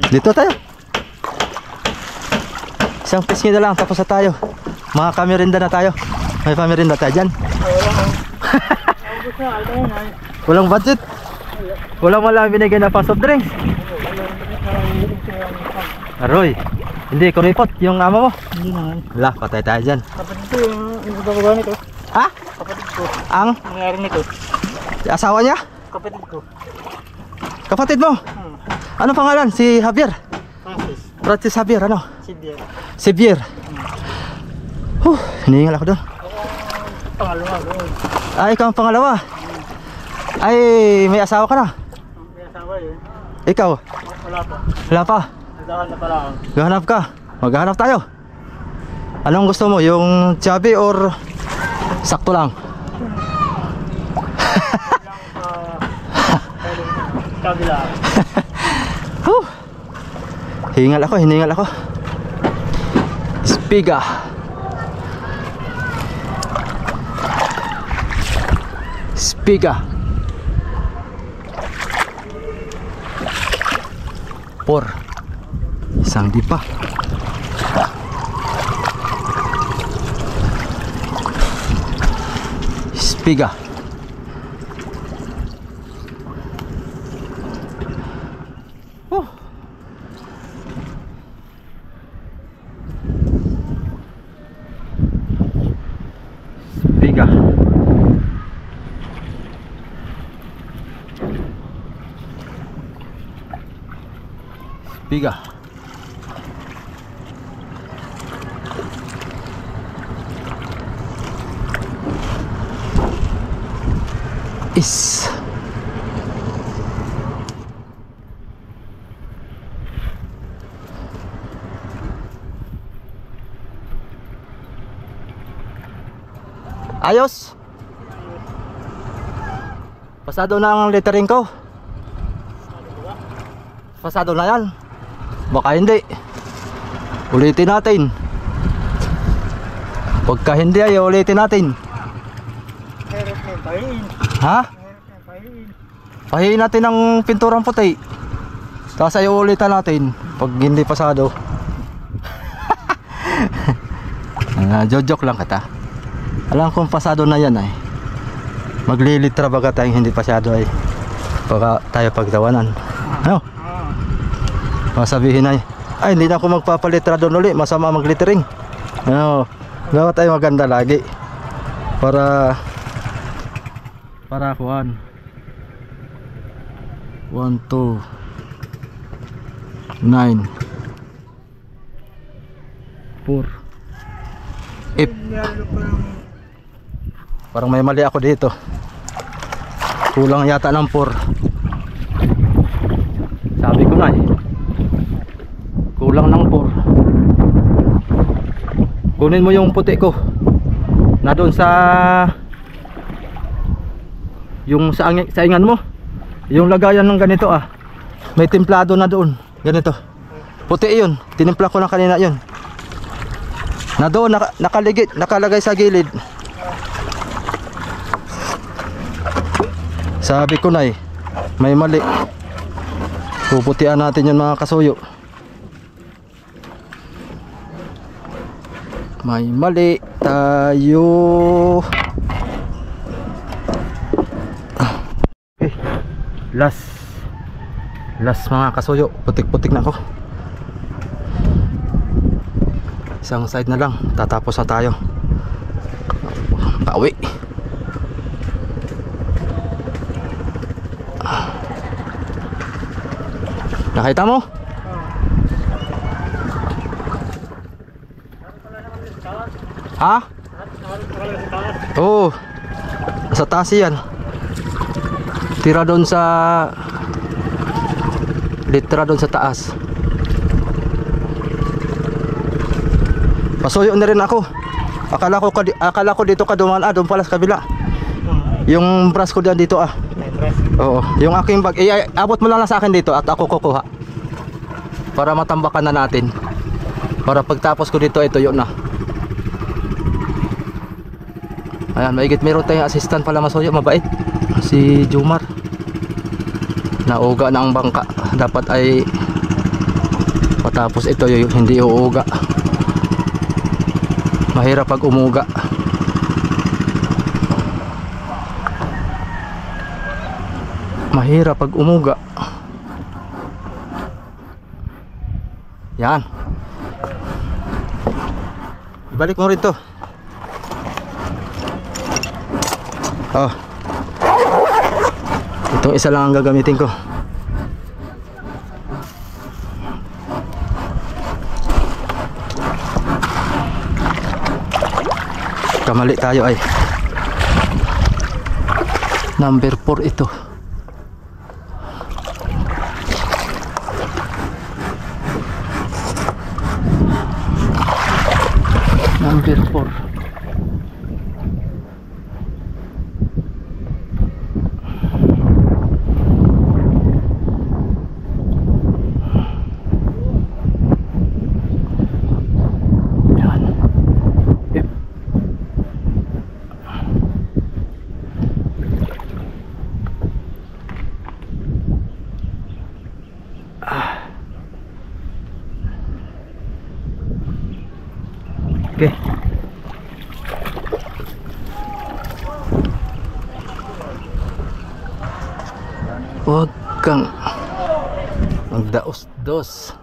Dito tayo. Isang pisngi na lang tapos na tayo. Mga kamerinda na tayo. May pamerinda tayo dyan. Walang budget. Walang wala binigay na pa soft drinks. Aroy, hindi kumipot yung ama mo. Hindi naman. Wala, patay tayo dyan. Kapatid ko yung bababa nito. Ha? Kapatid ko. Ang Nangyari nito. asawa niya? Kapatid ko. Kapatid mo? Ano pangalan? Si Javier? Francis Javier, ano? Sibir. Xavier. Hinihingal ako doon. Pangalawa doon. Ikaw ang pangalawa. Ay, may asawa ka na. May asawa yun. Ikaw? Wala pa. Wala pa. Nagdahan na pala ako. Gahanap ka. Maghahanap tayo. Anong gusto mo? Yung chubby or sakto lang? Kabila. Hiningal ako, hiningal ako. Spiga. Spiga. Por. Isang di pa. Spiga. Oh. Spiga. Spiga. Is. Ayos. Pasado na ang lettering ko. Pasado na yan. Baka hindi. Ulitin natin. Pagka hindi ay ulitin natin. Meron na yung pahiin. Ha? Meron na yung pahiin. Pahihin natin ng pinturang puti. Tapos ay ulitan natin. Pag hindi pasado. Joke lang kita. Alam kong pasado na yan ay. Maglilitra baga tayong hindi pasado ay. Baka tayo pagtawanan. Ano? Masabihin ay hindi na ako magpapalitra doon uli. Masama maglittering. Ano? Dapat tayo maganda lagi. Para kuhan. 1, 2 9 4 If parang may mali ako dito. Kulang yata ng 4. Sabi ko na eh. Kulang ng 4. Kunin mo yung puti ko na doon sa yung saingan mo. Yung lagayan ng ganito ah. May templado na doon. Ganito. Puti yun. Tinimpla ko na kanina yun. Na doon nakalagay sa gilid. Sabi ko na eh, may mali. Puputian natin yun mga kasuyo. May mali tayo. Okay. Last mga kasuyo. Putik-putik na ako. Isang side na lang. Tatapos na tayo. Pauwi. Nakita mo? Ha? Oo. Sa taas yan. Tira doon sa litra doon sa taas. Pasuyo na rin ako. Akala ko dito ka dumaan. Doon pala sa kabila. Yung brush ko dyan dito ah. Oo, yung aking bag, abot mo lang sa akin dito at ako kukuha. Para matambakan na natin. Para pagtapos ko dito, ito yun na. Ayan, maigit meron tayong assistant pala masuyo, mabait. Si Jumar. Nauga na ang bangka. Dapat ay patapos ito yung hindi uuga. Mahirap pag umuga. Mahirap pag umuga. Yan. Ibalik mo rin to. Oh. Itong isa lang ang gagamitin ko. Kamali tayo ay. Number 4 ito. Number 4. Yan. Okay. Huwag kang magdaos-dos.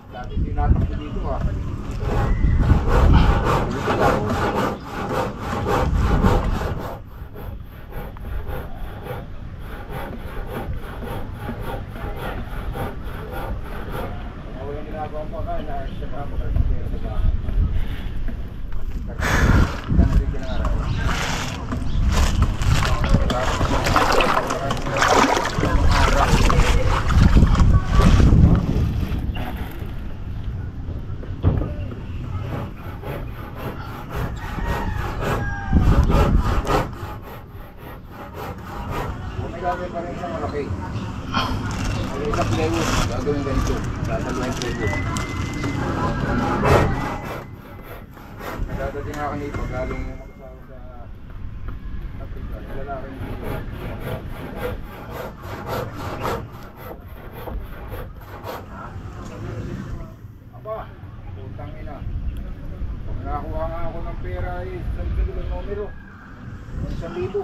Dati tinatakbo dito ah. Wala ginagawa pa ka na siya pa magkakasira sa bahay. Dami rin ginaraw. Gagawin pa rin sa malaki. May isang plywood, gagawin ganito. Sasaluhin plywood. Nagdadating nga kanito, galing makasawa sa Africa. Lalaki dito. Aba, putang ina. Pag nakakuha nga ako ng pera, sa likod ng numero. 1,000.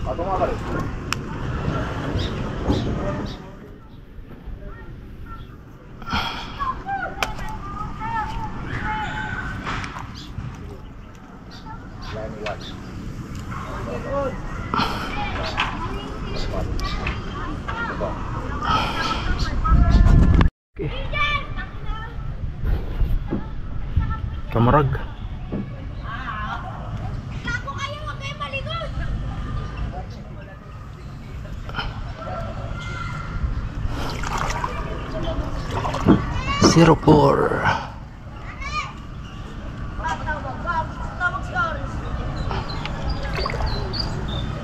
Ato nga ka rin. Okay. Kamarag. Zero four.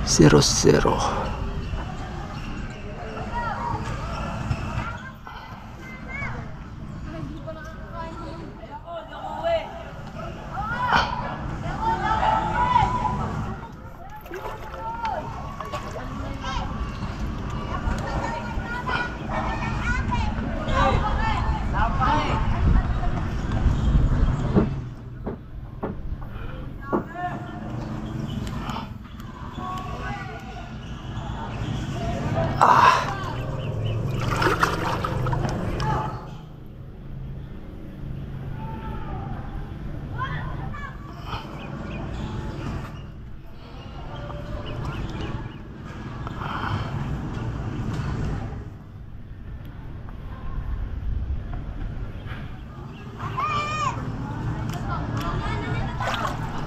Zero zero.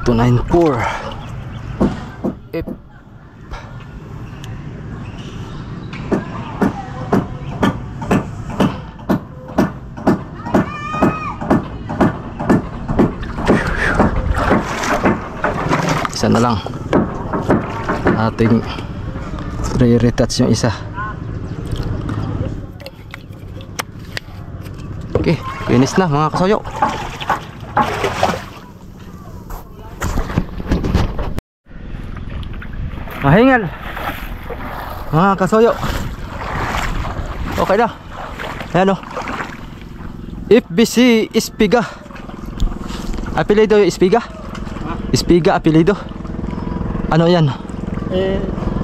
Two 94. Ip. Isa na lang ating re-retouch yung isa. Okay, finish na mga kasoyo. Mahingal mga kasoyo. Okay na. Ayan o, FBC Espiga. Apelido yung Espiga. Espiga apelido. Ano yan?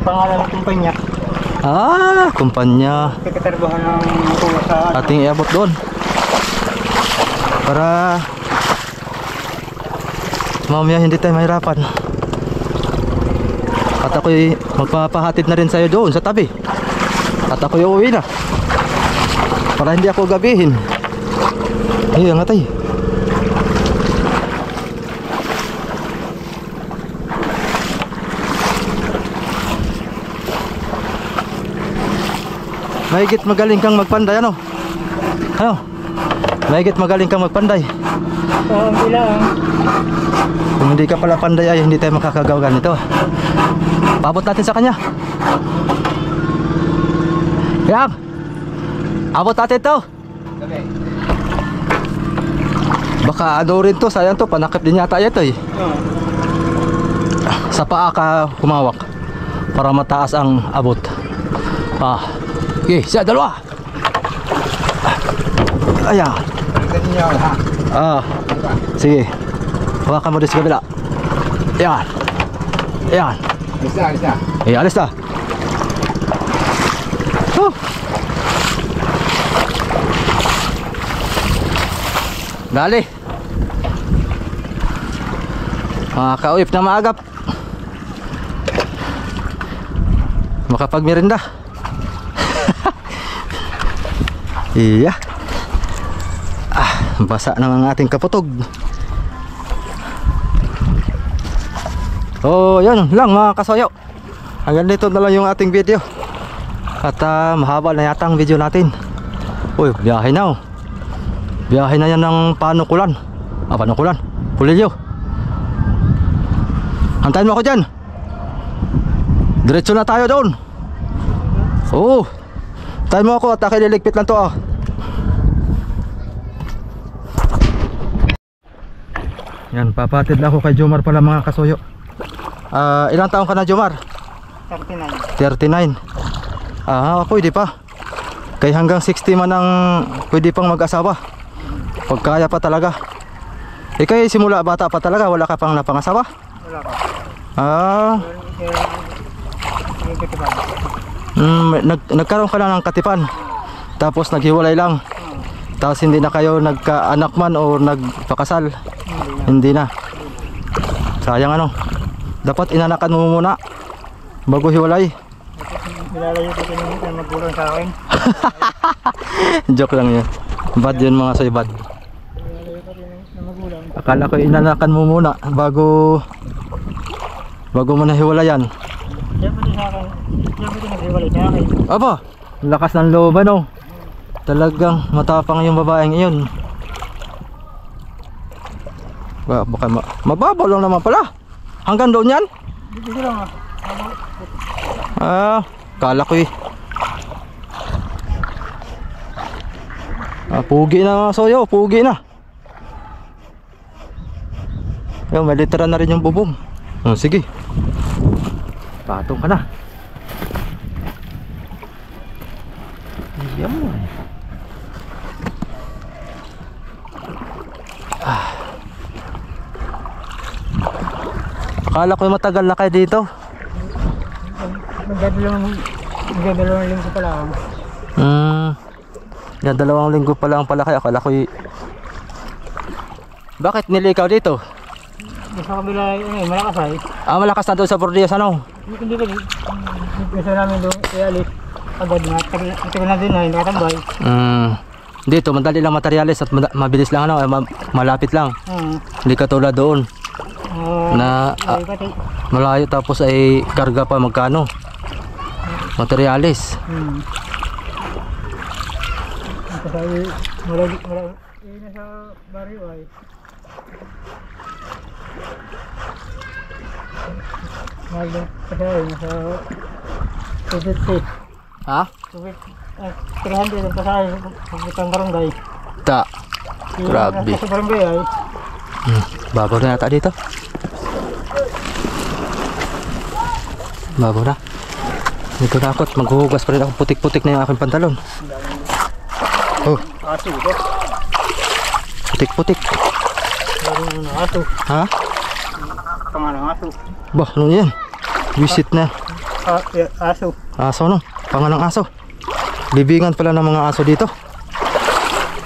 Pangalan ng kumpanya. Ah, kumpanya. Pagkatarbahan ng kuha sa Ating iabot doon para mamaya hindi tayo mahirapan. At ako'y magpapahatid na rin sa'yo doon sa tabi. At ako'y uuwi na para hindi ako gabihin. Ay, ang atay. Mahigit magaling kang magpanday, ano? Ano? Mahigit magaling kang magpanday. bilang. Kung hindi ka pala panday ay hindi tayo makakagawa ganito. Paabot natin sa kanya. Yang, abot natin to. Baka ano rin to, sayang to, panakip din yata ito eh. Sa paa ka humawak para mataas ang abot. Okay, siya, dalawa. Ayan. Sige. Hawakan mo din sa kabila. Ayan. Ayan. Alis na. Alis na. Dali. Mga ka-uip na maagap. Makapagmerinda. Iya. Basa naman ang ating kaputog. Oh, yan lang mga kasoyo. Hanggang dito na lang yung ating video. At mahaba na yata ang video natin. Uy, biyahe na oh. Biyahe na yan ng Panukulan. Panukulan, Pulilyo. Antayin mo ako dyan. Diretso na tayo doon. Oo. Antayin mo ako at akililigpit lang to ah. Yan, papatid na ako kay Jomar pala mga kasoyo. Ilang taon ka na Jomar? 39. 39. Pwede pa. Kaya hanggang 60 man ang pwede pang mag-asawa. Pag kaya pa talaga. Kaya simula bata pa talaga, wala ka pang napangasawa? Wala ka. katipan. Nagkaroon ka na ng katipan. Tapos naghiwalay lang. Tapos hindi na kayo nagkaanak man o nagpakasal. Hindi na. Sayang ano. Dapat inanakan mo muna bago hiwalay. Nilalayo ko yung magulang sa akin. Joke lang yun. Bad yun mga soy, bad. Nilalayo ko yung magulang. Akala ko inanakan mo muna bago mo nahiwalayan. Diyan pa din sa akin. Diyan pa din naghiwalay sa akin. Aba, lakas ng loob ano. Talagang matapang yung babaeng iyon. Baka mababaw lang naman pala. Hanggang doon yan? Dito lang Kala ko eh. Pugi na mga soyo, pugi na. Yung may litera na rin yung bubong. Sige. Patong ka na. Yan. Akala ko matagal na kayo dito. Magdadalawang linggo pa lang. Yan, 2 linggo pa lang pala kayo. Akala ko Bakit nilikaw dito? Sa kabila, malakas ay. Malakas na doon sa Bordias ano? Hindi pa din. Gusto namin doon, ialis. Agad na, tagal na din na, hindi nakatambay. Dito, madali lang materialis at mabilis lang ano, malapit lang. Hindi katulad doon. Na malayo tapos ay karga pa magkano? Materialis. Kasi malagi nasa baryo ay. Malagi kasi nasa 250. Ha? 300 ang pasahe pagputang barangay. Grabe. Sa barangay ay. Babaw na yata dito. Babaw na. Hindi ko nakot. Maghuhugas pa rin ako. Putik-putik na yung aking pantalon. Aso ito. Putik-putik. Aso. Ha? Pangalang aso. Bah, ano yan? Visit na. Aso. Aso no? Pangalang aso. Libingan pala ng mga aso dito.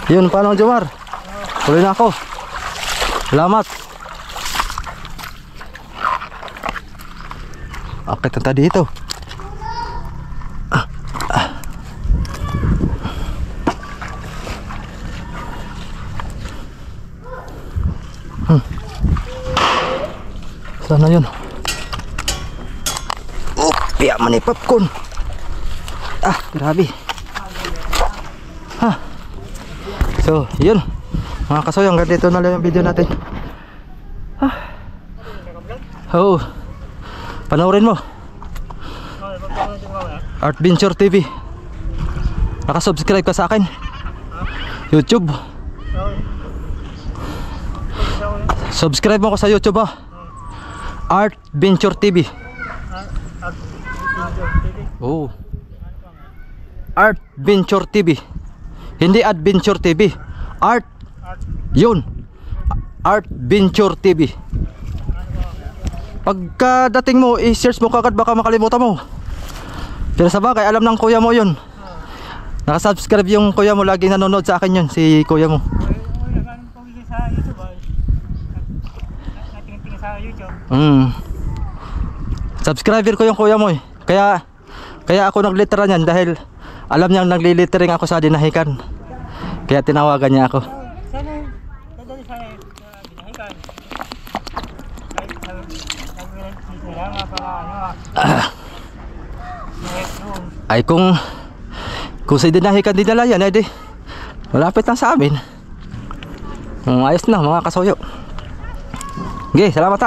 Yun, paano Jomar? Tuloy na ako. Salamat. Akit na tayo dito. Sana yun. Piya man ni popcorn. Grabe. So, yun. Mga kasoy, hanggang dito na lang yung video natin. Panoorin mo. Artventure TV. Nakasubscribe ka sa akin. YouTube. Subscribe mo ko sa YouTube Artventure TV. Artventure TV. Hindi Adventure TV. Yun. Artventure TV. Pagkadating mo, i-search mo kagad, baka makalimutan mo. Pero sa bagay, alam ng kuya mo yun. Nakasubscribe yung kuya mo, laging nanonood sa akin yun, si kuya mo. Subscriber ko yung kuya mo Kaya ako naglitera niyan dahil alam niyang naglilitering ako sa dinahikan. Kaya tinawagan niya ako. Ay kung sa dinahikan dinala yan, edi malapit lang sa amin. Ayos na mga kasoyo. Okay, salamat